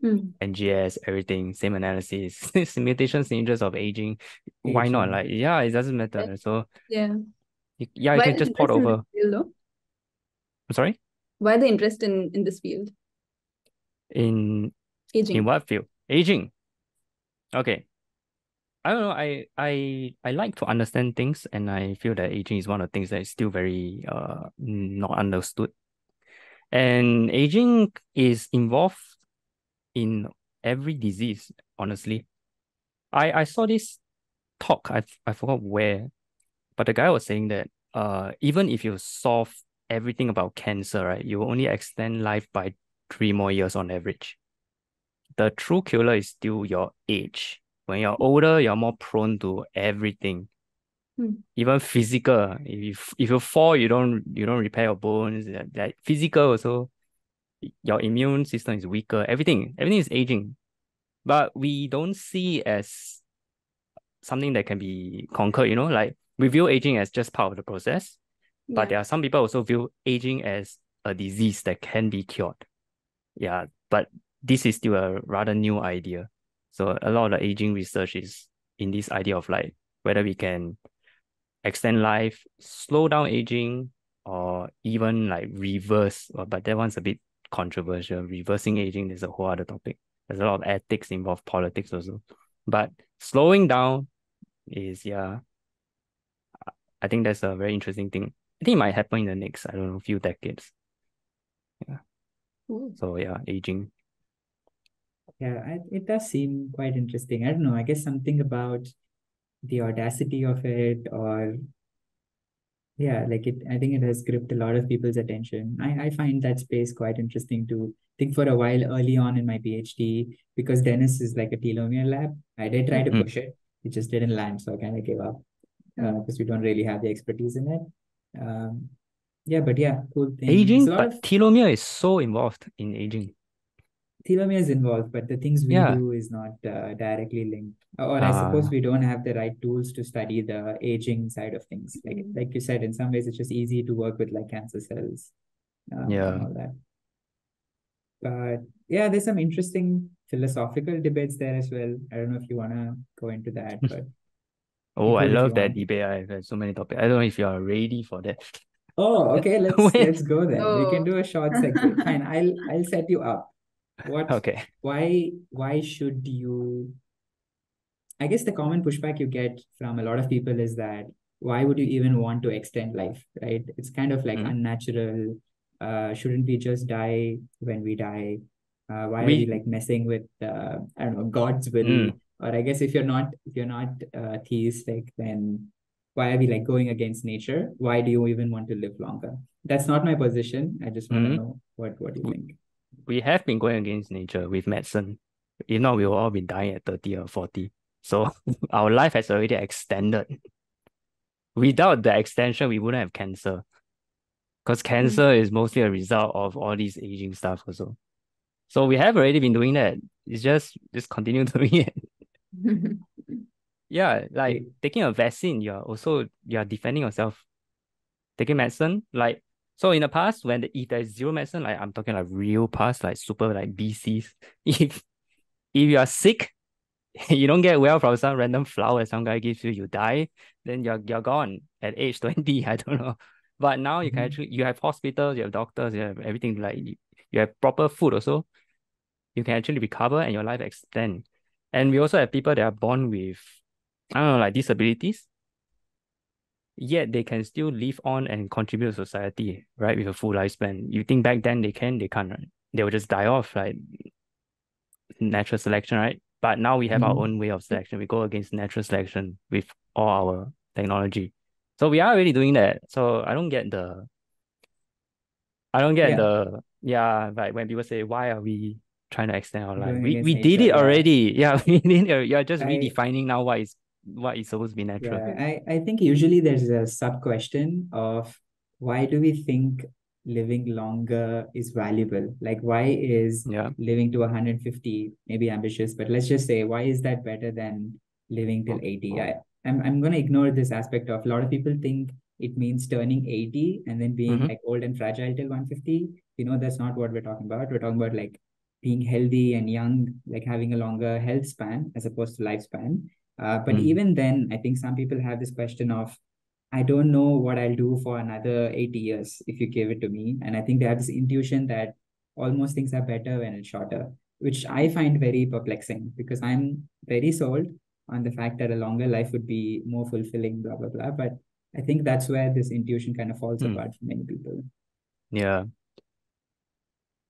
Hmm. NGS, everything, same analysis, mutation signatures of aging. Why not? Aging. Like, yeah, it doesn't matter. So Yeah. you Why can the just port interest in this over. field, though? I'm sorry? Why the interest in this field? In Aging. what field? Aging. Okay. I don't know. I like to understand things, and I feel that aging is one of the things that is still very not understood. And aging is involved in every disease, honestly. I saw this talk, I forgot where, but the guy was saying that even if you solve everything about cancer, right, you will only extend life by 3 more years on average. The true killer is still your age. When you're older, you're more prone to everything, Hmm. even physical. If you fall, you don't repair your bones. That physical also, your immune system is weaker. Everything is aging, but we don't see as something that can be conquered. Like we view aging as just part of the process, but Yeah. there are some people also view aging as a disease that can be cured. Yeah, but this is still a rather new idea. So a lot of the aging research is in this idea of like whether we can extend life, slow down aging, or even like reverse. But that one's a bit controversial. Reversing aging is a whole other topic. There's a lot of ethics involved, politics also. But slowing down is, yeah, I think that's a very interesting thing. I think it might happen in the next, I don't know, few decades. Yeah. Ooh. So yeah, aging. Yeah, it does seem quite interesting. I don't know. I guess something about the audacity of it, or Yeah, like I think it has gripped a lot of people's attention. I find that space quite interesting to think for a while early on in my PhD, because Dennis is like a telomere lab. I did try to Mm. push it. It just didn't land, so I kind of gave up Mm. because we don't really have the expertise in it. Um, yeah, but yeah, cool thing. There's Aging, a lot but of telomere is so involved in aging. telomeres involved, but the things we Yeah. do is not directly linked. Or I suppose Uh, we don't have the right tools to study the aging side of things. Mm. Like you said, in some ways it's just easy to work with like cancer cells and yeah. all that. But yeah, there's some interesting philosophical debates there as well. I don't know if you want to go into that, but you Oh, I could if you love that want. debate. I've had so many topics. I don't know if you are ready for that. Oh, okay, When- let's go then. We can Oh. do a short segue. Fine, I'll set you up. What Okay. why should you I guess the common pushback you get from a lot of people is that why would you even want to extend life, right? It's kind of like Mm. unnatural. Shouldn't we just die when we die? Why are we We like messing with I don't know, God's will? mm, Or I guess if you're not theistic, then why are we like going against nature? Why do you even want to live longer? That's not my position. I just want to mm, know what you we think. we have been going against nature with medicine. If not, we will all be dying at 30 or 40. So our life has already extended. Without the extension, we wouldn't have cancer. Because Mm. cancer is mostly a result of all these aging stuff also. So we have already been doing that. It's just continue doing it. Yeah, like Okay. taking a vaccine, you're defending yourself. Taking medicine, like so in the past, if there's zero medicine, like I'm talking like real past, like super like BCs, if you are sick, you don't get well from some random flower some guy gives you, you die, then you're gone at age 20. I don't know. But now you can Mhm. actually you have hospitals, you have doctors, you have everything, like you have proper food also. You can actually recover and your life extend. And we also have people that are born with, I don't know, like disabilities, yet they can still live on and contribute to society, right? With a full lifespan. You think back then they can't, right? They will just die off, like natural selection, right? But now we have our Mhm. own way of selection. We go against natural selection with all our technology. So we are really doing that. So I don't get Yeah, the yeah, like when people say why are we trying to extend our life? going We against we did nature. it Yeah. already. Yeah, we did it. You're just I redefining now what is supposed to be natural. Yeah, I think usually there's a sub question of why do we think living longer is valuable? Like, why is Yeah. living to 150 maybe ambitious, but let's just say, why is that better than living till 80? I'm going to ignore this aspect of a lot of people think it means turning 80 and then being Mm-hmm. like old and fragile till 150. That's not what we're talking about. We're talking about like being healthy and young, like having a longer health span as opposed to lifespan. But Mm. even then, I think some people have this question of, I don't know what I'll do for another 80 years if you give it to me. And I think they have this intuition that almost things are better when it's shorter, which I find very perplexing because I'm very sold on the fact that a longer life would be more fulfilling, blah, blah, blah. But I think that's where this intuition kind of falls Mm. apart for many people. Yeah.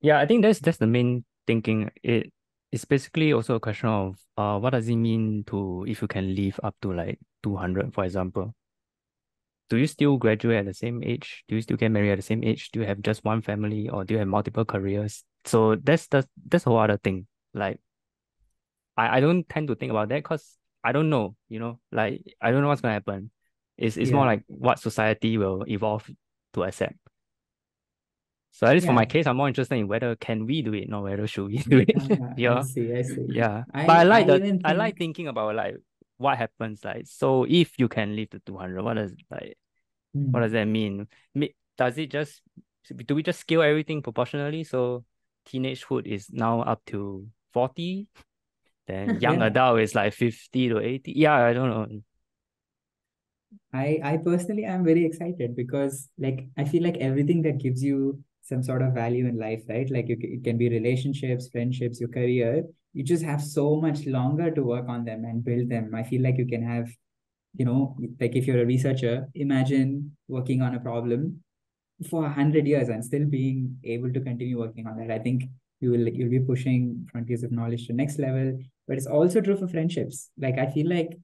Yeah, I think that's the main thinking. It's basically also a question of what does it mean to if you can live up to like 200, for example. Do you still graduate at the same age? Do you still get married at the same age? Do you have just one family or do you have multiple careers? So that's a whole other thing. Like I don't tend to think about that because I don't know, like I don't know what's gonna happen. It's more Yeah. like what society will evolve to accept. So at least for Yeah. my case, I'm more interested in whether can we do it, not whether should we do it. I Yeah. see. I see. Yeah. But I even I like think, thinking about like what happens. Like, so if you can live to 200, what does hmm, that mean? Does it just do we just scale everything proportionally? So teenagehood is now up to 40, then young yeah. adult is like 50 to 80. Yeah, I don't know. I personally am very excited because like I feel like everything that gives you some sort of value in life, right? Like it can be relationships, friendships, your career. You just have so much longer to work on them and build them. I feel like you can have, like if you're a researcher, imagine working on a problem for 100 years and still being able to continue working on that. I think you'll be pushing frontiers of knowledge to next level. But it's also true for friendships. Like I feel like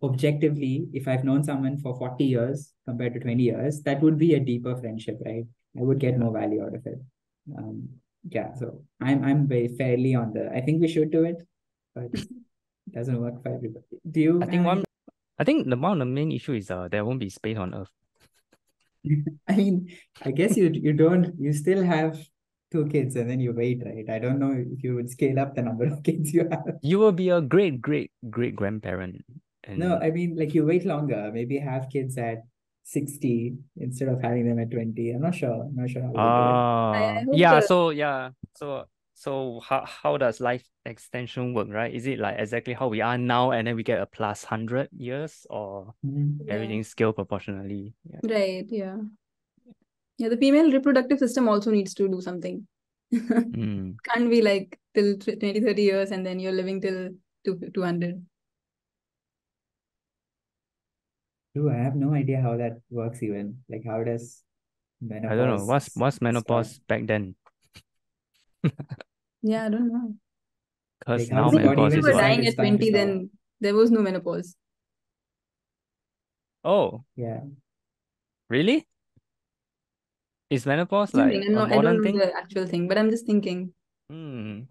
objectively, if I've known someone for 40 years compared to 20 years, that would be a deeper friendship, right? I would get more value out of it. Yeah, so I'm very fairly on the. I think we should do it, but it doesn't work for everybody. Do you I have think any? one of the main issue is there won't be space on Earth. I mean, I guess you still have two kids and then you wait, right? I don't know if you would scale up the number of kids you have. You will be a great grandparent, No, and I mean, like you wait longer, maybe have kids at 60 instead of having them at 20. I'm not sure. I'm not sure how you would do it. I hope yeah. the So yeah, so how does life extension work, right? Is it like exactly how we are now, and then we get a plus 100 years, or yeah, everything scale proportionally? Yeah. right, yeah. Yeah, the female reproductive system also needs to do something. Mm. Can't be like till 20, 30 years and then you're living till 200. True, I have no idea how that works even. Like how does I don't know menopause what's start? menopause back then, Yeah, I don't know. Like because how now does the Maybe body if menopause you even is were what? decide dying it's at time to 20, stop? then there was no menopause. Oh, Yeah. really? Is menopause Assuming, like I'm a not, I don't modern know thing? the actual thing, but I'm just thinking. Hmm,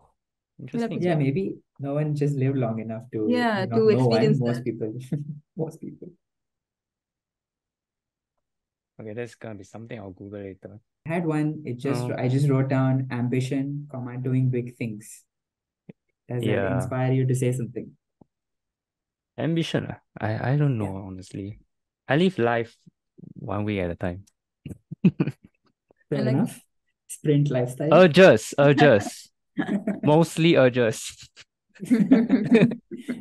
We'll have to interesting. Yeah, check. maybe no one just lived long enough to, Yeah, not to no one, experience most that. people. Most people. Okay, that's gonna be something I'll Google later. I had one, Oh, I just wrote down ambition, comma, doing big things. Does that yeah. inspire you to say something? Ambition. I don't Yeah, know, honestly. I live life one week at a time. I fair like enough. Sprint lifestyle. Urges. Mostly urges.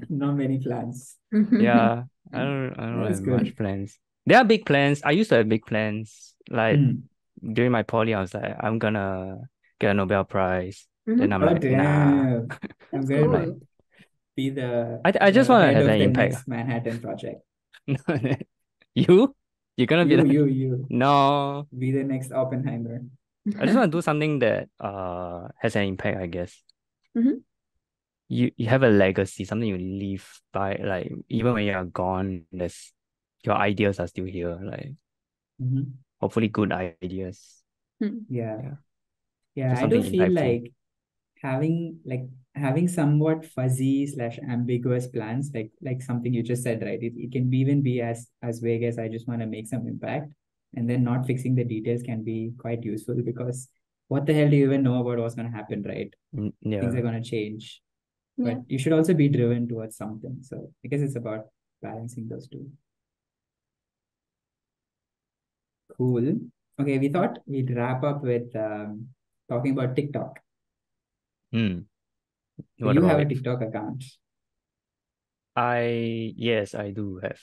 Not many plans. Yeah, I don't That's have much good. plans. There are big plans. I used to have big plans. Like Hmm. during my poly, I was like, I'm gonna get a Nobel Prize. Then Mhm. I'm Oh like, nah. damn. I'm That's I'm gonna like, cool. be I just the want to head have of an the impact. next Manhattan Project. You? You're gonna be the You no. be the next Oppenheimer. I just want to do something that has an impact, I guess. Mhm. You have a legacy, something you leave by, like even when you're gone, there's your ideas are still here, like Mhm. hopefully good ideas. Hmm. Yeah. Yeah. Yeah, Just I do something feel impactful. like having somewhat fuzzy slash ambiguous plans, like something you just said, right? It can be even be as vague as I just want to make some impact, and then not fixing the details can be quite useful because what the hell do you even know about what's going to happen, right? Things are Yeah. going to change, but Yeah. you should also be driven towards something. So I guess it's about balancing those two. Cool. Okay, we thought we'd wrap up with talking about TikTok. Hmm. So What you about have a it? TikTok account. Yes, I do have.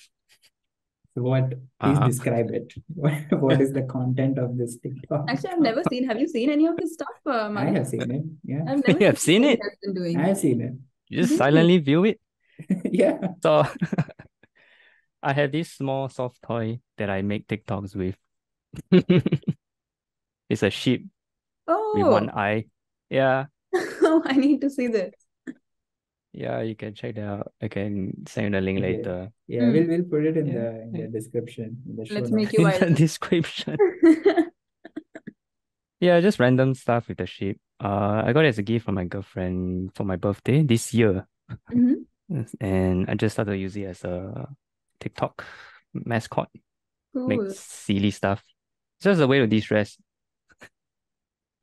So what, please Uh-huh. describe it. What is the content of this TikTok Actually, I've account? never seen. Have you seen any of his stuff, I Madhu? have seen it. Yeah, I've never You seen have seen what he it? has been I doing. have seen it. You just Really? silently view it. Yeah. So I have this small soft toy that I make TikToks with. It's a sheep with one Oh, eye. Yeah. oh, I need to see this. Yeah, you can check that out. I can send you the link Okay. later. Yeah, Hmm. we'll put it in Yeah. the description, in the show Let's make you In notes. the viral. description. Yeah, just random stuff with the sheep. I got it as a gift from my girlfriend for my birthday this year. Mhm. Yes, and I just started to use it as a TikTok mascot. Make Cool. silly stuff. It's just a way to de-stress.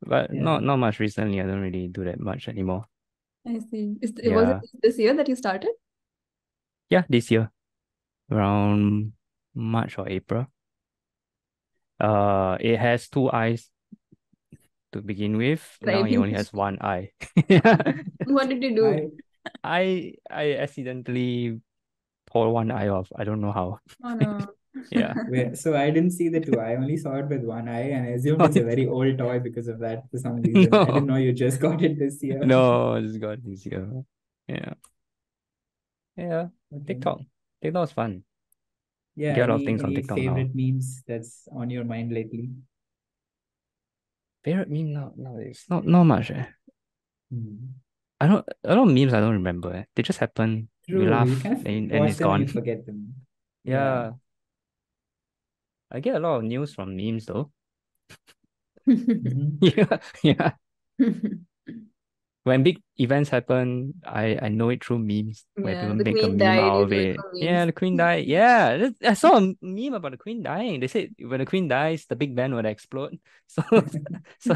But Yeah. not much recently. I don't really do that much anymore. I see. Was it Yeah. this year that you started? Yeah, this year. Around March or April. It has two eyes to begin with. Now Describe he in only has history. one eye. What did you do? I I accidentally tore one eye off. I don't know how. Oh no. Yeah. so I didn't see the two. I only saw it with one eye, and I assumed Oh, it's a very old toy because of that for some reason. I didn't no. know you just got it this year. No, I just got this year. Yeah. Yeah. Okay. TikTok. TikTok is fun. Yeah. Get a lot of things on Any TikTok now. favorite memes that's on your mind lately? Favorite meme now nowadays? Not much. Hmm. I don't a lot of memes I don't remember. They just happen. we True, you laugh kind of and watch it's them and you gone. forget them. Yeah. Yeah. I get a lot of news from memes though. Mhm. Yeah, yeah. When big events happen, I know it through memes where Yeah, people the make a queen meme died, out you of know it it. from Yeah, memes. the queen died. Yeah, I saw a meme about the queen dying. They said when the queen dies, the Big Ben would explode. So, so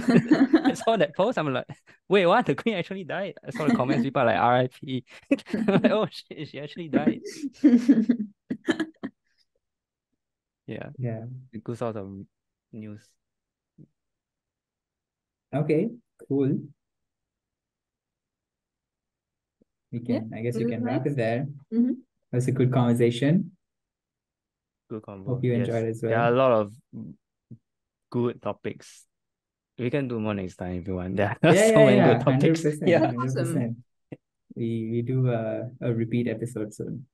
I saw that post. I'm like, wait, what? The queen actually died? I saw the comments. People are like R.I.P. I'm like, oh shit, she actually died. Yeah, Yeah. good sort of news. Okay, cool. Yeah, I guess this we is can wrap nice. it there. Mhm. It was a good conversation. Good convo. Hope you Yes, enjoyed as there are well. a lot of good topics. We can do more next time if you want. There are Yeah, so yeah, many good yeah. topics. 100%. Yeah. Awesome. 100%. We do a repeat episode soon.